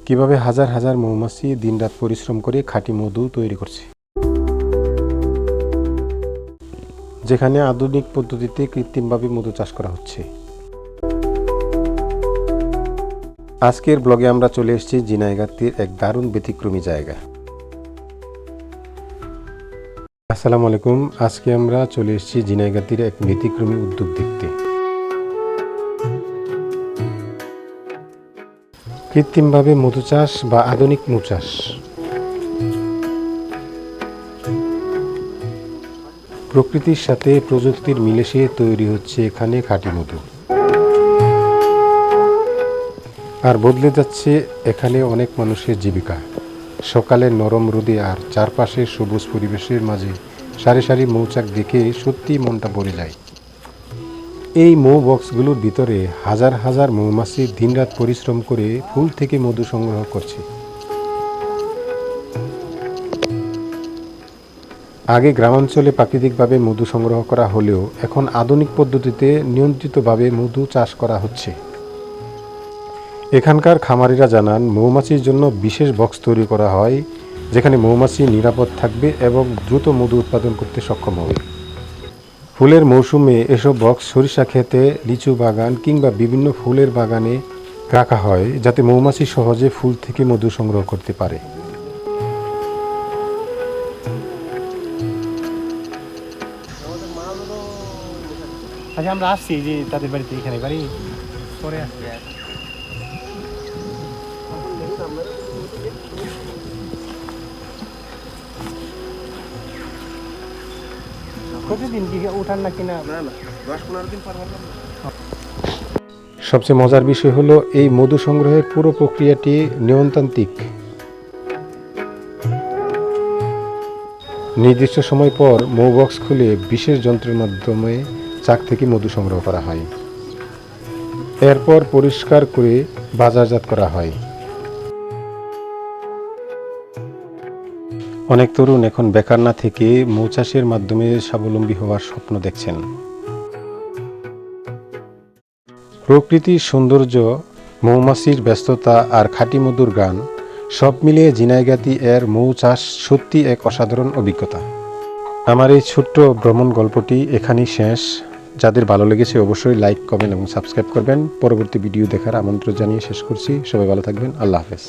কিভাবে হাজার হাজার মৌমাছি দিনরাত পরিশ্রম করে খাঁটি মধু তৈরি করছে, যেখানে আধুনিক পদ্ধতিতে কৃত্রিমভাবে মধু চাষ করা হচ্ছে। আজকের ব্লগে আমরা চলে এসেছি ঝিনাইগাতীর এক দারুণ ব্যতিক্রমী জায়গা। আসসালামু আলাইকুম। আজকে আমরা চলে এসেছি ঝিনাইগাতীর এক ব্যতিক্রমী উদ্যোগ দেখতে। কৃত্রিমভাবে মধু চাষ বা আধুনিক মৌ চাষ। প্রকৃতির সাথে প্রযুক্তির মিলেশে তৈরি হচ্ছে এখানে খাঁটি মধু। আর বদলে যাচ্ছে এখানে অনেক মানুষের জীবিকা। সকালের নরম রোদে আর চারপাশের সবুজ পরিবেশের মাঝে সারি সারি মৌচাক দেখে সত্যি মনটা ভরে যায়। এই মৌ বক্সগুলোর ভিতরে হাজার হাজার মৌমাছি দিনরাত পরিশ্রম করে ফুল থেকে মধু সংগ্রহ করছে। আগে গ্রামাঞ্চলে প্রাকৃতিকভাবে মধু সংগ্রহ করা হলেও এখন আধুনিক পদ্ধতিতে নিয়ন্ত্রিতভাবে মধু চাষ করা হচ্ছে। এখানকার খামারিরা জানান, মৌমাছির জন্য বিশেষ বক্স তৈরি করা হয়, যেখানে মৌমাছি নিরাপদ থাকবে এবং দ্রুত মধু উৎপাদন করতে সক্ষম হবে। ফুলের মৌসুমে এসব বক্স সরিষা ক্ষেতে, লিচু বাগান কিংবা বিভিন্ন ফুলের বাগানে রাখা হয়, যাতে মৌমাছি সহজে ফুল থেকে মধু সংগ্রহ করতে পারে। আচ্ছা, আমরা আসছি যে তাদের বাড়িতে, এখানে বাড়ি পরে আসছি। প্রতিদিন কি উঠান না কিনা? না, 10-15 দিন পর। সবচেয়ে মজার বিষয় হলো, এই মধু সংগ্রহের পুরো প্রক্রিয়াটি নিয়মতান্ত্রিক। নির্দিষ্ট সময় পর মৌ বক্স খুলে বিশেষ যন্ত্রের মাধ্যমে চাক থেকে মধু সংগ্রহ করা হয়। এরপর পরিষ্কার করে বাজারজাত করা হয়। অনেক তরুণ এখন বেকার না থেকে মৌ চাষের মাধ্যমে স্বাবলম্বী হওয়ার স্বপ্ন দেখছেন। প্রকৃতির সৌন্দর্য, মৌমাছির ব্যস্ততা আর খাঁটি মধুর গান সব মিলিয়ে ঝিনাইগাতী এর মৌ চাষ সত্যি এক অসাধারণ অভিজ্ঞতা। আমার এই ছোট্ট ভ্রমণ গল্পটি এখানেই শেষ। যাদের ভালো লেগেছে অবশ্যই লাইক, কমেন্ট এবং সাবস্ক্রাইব করবেন। পরবর্তী ভিডিও দেখার আমন্ত্রণ জানিয়ে শেষ করছি। সবাই ভালো থাকবেন। আল্লাহ হাফেজ।